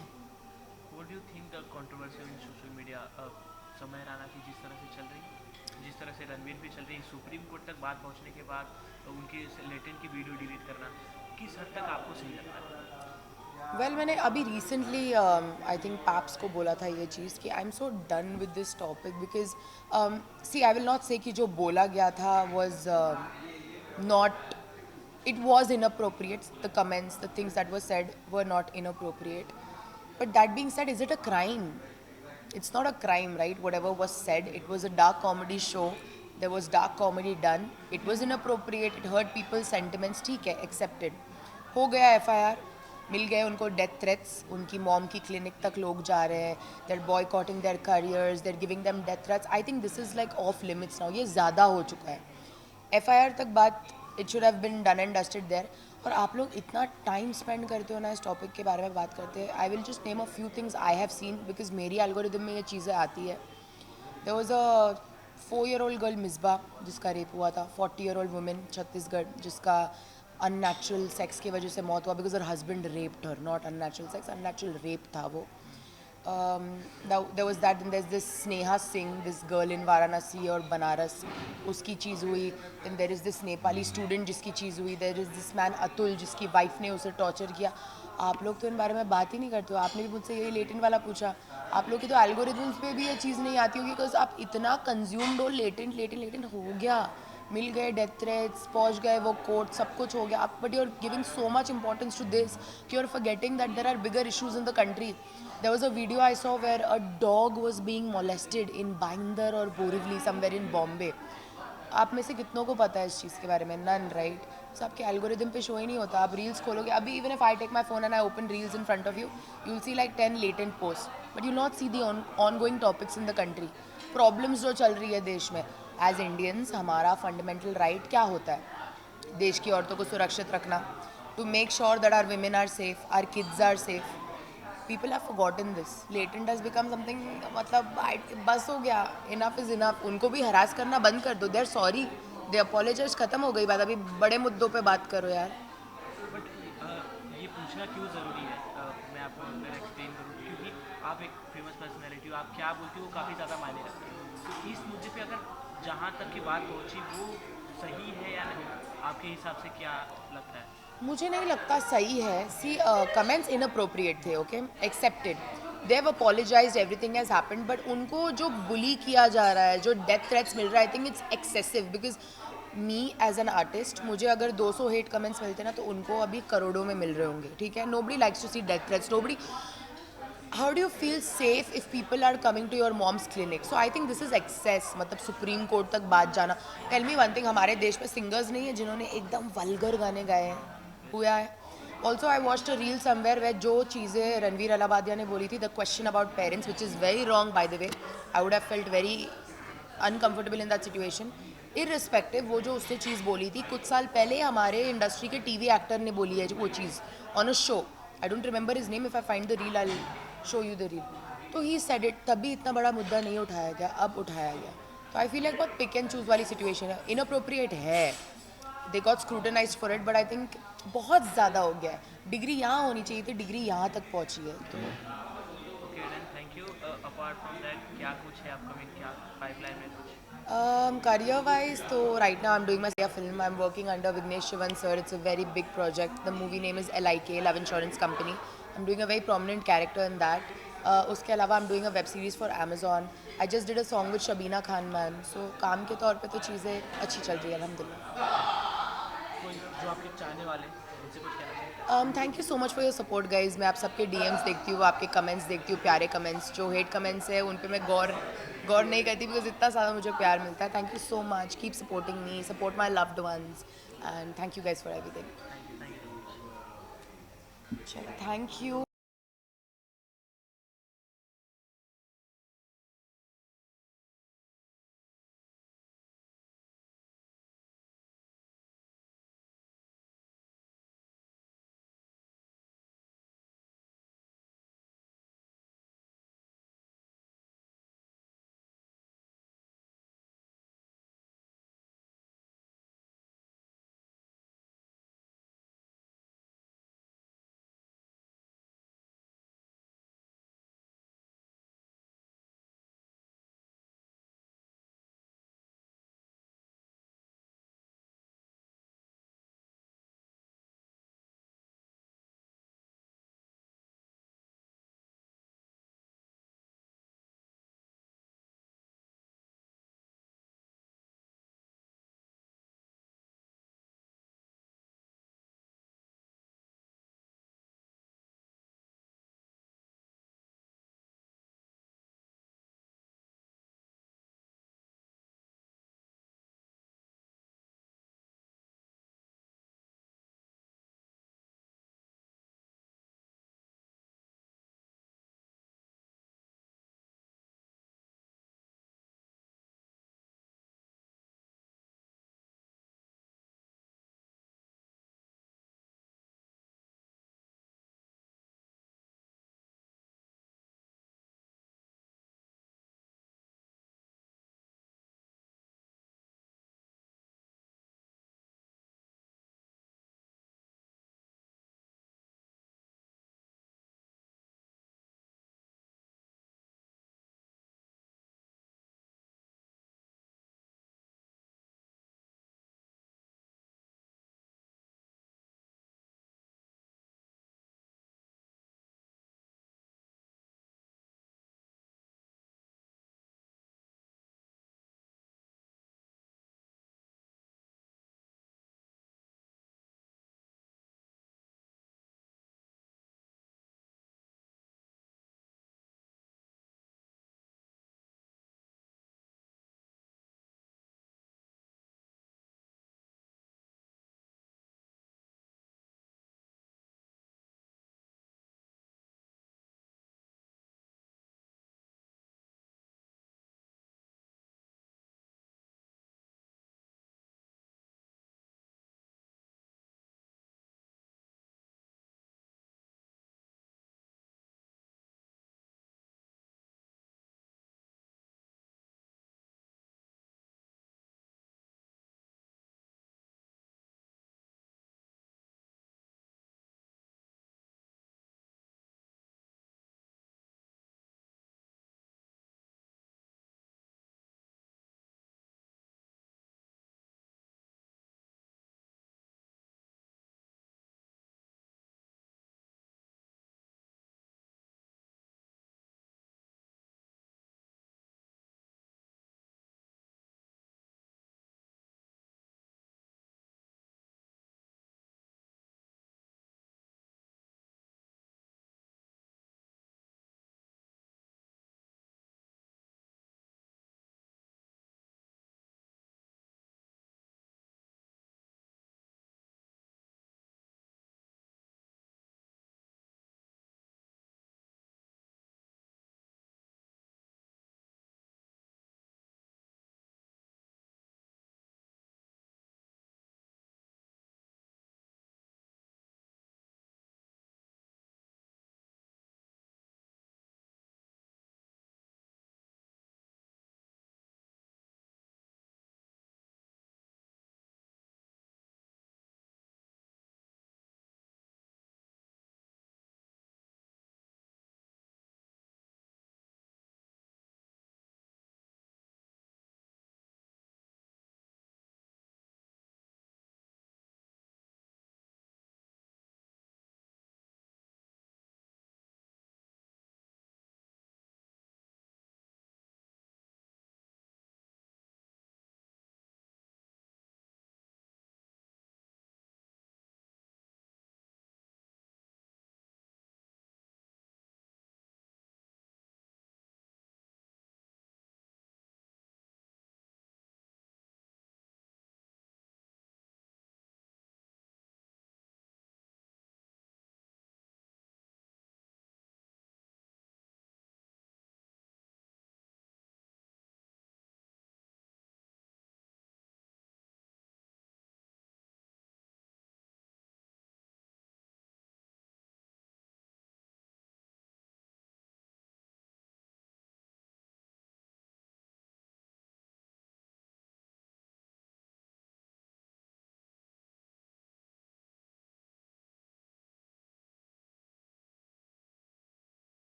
What do you think the controversy in social media, समय राणा की जिस तरह से चल रही, जिस तरह से रणवीर भी चल रही, सुप्रीम कोर्ट तक बात पहुंचने के बाद उनकी लेटेंट की वीडियो डिलीट करना, किस हद तक आपको सही लगता है? वेल मैंने अभी रिसेंटली आई थिंक पैप्स को बोला था ये चीज़ कि I am so done with this topic because see I will not say कि जो बोला गया था was not, it was inappropriate. The comments, the things that were said were not inappropriate. But that being said, is it a crime? It's not a crime, right? Whatever was said, it was a dark comedy show. There was dark comedy done. It was inappropriate. It hurt people's sentiments. ठीक है, accepted. हो गया FIR. मिल गए उनको death threats. उनकी mom की clinic तक लोग जा रहे हैं. They're boycotting their careers. They're giving them death threats. I think this is like off limits now. ये ज़्यादा हो चुका है. FIR तक बात, it should have been done and dusted there. और आप लोग इतना टाइम स्पेंड करते हो ना इस टॉपिक के बारे में बात करते हैं. I will just name a few things I have seen because मेरी एल्गोरिदम में ये चीज़ें आती है. There was a 4-year-old girl Misba जिसका रेप हुआ था. 40-year-old वुमेन छत्तीसगढ़ जिसका अननेचुरल सेक्स की वजह से मौत हुआ because her husband raped her. Not unnatural sex, unnatural rape था वो. there was that, then there's this Sneha Singh, this girl in Varanasi और बनारस, उसकी चीज़ हुई. then there is this Nepali student जिसकी चीज़ हुई. there is this man Atul जिसकी wife ने उसे टॉर्चर किया. आप लोग तो इन बारे में बात ही नहीं करते हो. आपने भी मुझसे यही लेटेंट वाला पूछा. आप लोग की तो एल्गोरिथम्स पे भी ये चीज़ नहीं आती होगी बिकॉज आप इतना कंज्यूम्ड हो. लेटेंट हो गया, मिल गए डेथ थ्रेट्स, पहुंच गए वो कोर्ट, सब कुछ हो गया. आप but you are giving so much importance to this कि you are forgetting that there are bigger issues in the country. There was a video I saw where a dog was being molested in Bhayandar or Borivali, somewhere in Bombay. आप में से कितनों को पता है इस चीज़ के बारे में? None, right? So आपके एल्गोरिदम पे शो ही नहीं होता. आप रील्स खोलोगे अभी, even if I take my phone and I open reels in front of you, you'll see like 10 latent posts, but you'll not see the ongoing topics in the country. Problems जो चल रही है देश में. As Indians, हमारा fundamental right क्या होता है? देश की औरतों को सुरक्षित रखना. To make sure that our women are safe, our kids are safe. People have forgotten this. Latent has become something, मतलब बस हो गया. Enough is enough. उनको भी हरास करना बंद कर दो. They're sorry. They apologize. खत्म हो गई बात. अभी बड़े मुद्दों पे बात करो यार. बट ये पूछना क्यों ज़रूरी है? मैं आपको अगर एक्सप्लेन करूँ, क्योंकि आप एक फेमस पर्सनैलिटी हो. आप क्या बोलते हो वो काफ़ी ज़्यादा मायने रखते हो. तो इस मुद्दे पे अगर जहाँ तक की बात पहुँची वो सही है या नहीं, आपके हिसाब से क्या लगता है? मुझे नहीं लगता सही है. सी कमेंट्स इनअप्रोप्रिएट थे. Okay, accepted. They have apologised, everything has happened. But उनको जो बुली किया जा रहा है, जो डेथ थ्रेट्स मिल रहा है, I think it's excessive. Because me as an artist, मुझे अगर 200 हेट कमेंट्स मिलते ना तो उनको अभी करोड़ों में मिल रहे होंगे. ठीक है, nobody likes to see death threats. Nobody. How do you feel safe if people are coming to your mom's clinic? So I think this is excess. मतलब सुप्रीम कोर्ट तक बात जाना. Tell me one thing, हमारे देश में singers नहीं है जिन्होंने एकदम वल्गर गाने गाए हैं? हुआ है. Also I watched a reel somewhere where जो चीज़ें रणवीर अलाहाबादिया ने बोली थी, the question about parents, which is very wrong by the way. I would have felt very uncomfortable in that situation. Irrespective, वो जो उसने चीज़ बोली थी कुछ साल पहले हमारे इंडस्ट्री के टीवी एक्टर ने बोली है वो चीज़ on a show. I don't remember his name. If I find the reel, I'll show you the reel. तो he said it. तभी इतना बड़ा मुद्दा नहीं उठाया गया, अब उठाया गया. तो I feel like बहुत pick and choose वाली situation है. Inappropriate है. They got scrutinized for it, but I think बहुत ज़्यादा हो गया है. डिग्री यहाँ होनी चाहिए थी, डिग्री यहाँ तक पहुँची है. तो okay then, thank you. Apart from that क्या कुछ है अपकमिंग, क्या पाइपलाइन में कुछ? career wise, so right now I'm doing my film. I'm working under Vignesh Shivan sir. It's a very big project. The movie name is LIK, Love Insurance Company. I'm doing a very prominent character in that. उसके अलावा I'm doing a web series for Amazon. I just did a song with Shabina Khan man. So काम के तौर पे तो चीज़ें अच्छी चल रही है अल्हम्दुलिल्लाह. कोई जो आपके चाहने वाले उनसे कुछ कहना चाहिए? Thank you so much for your support guys. मैं आप सबके DMs देखती हूँ, आपके कमेंट्स देखती हूँ, प्यारे कमेंट्स. जो हेट कमेंट्स है उन पे मैं गौर नहीं करती बिकॉज इतना सारा मुझे प्यार मिलता है. Thank you so much. Keep supporting me, support my loved ones, and thank you guys for everything. चलो, थैंक यू.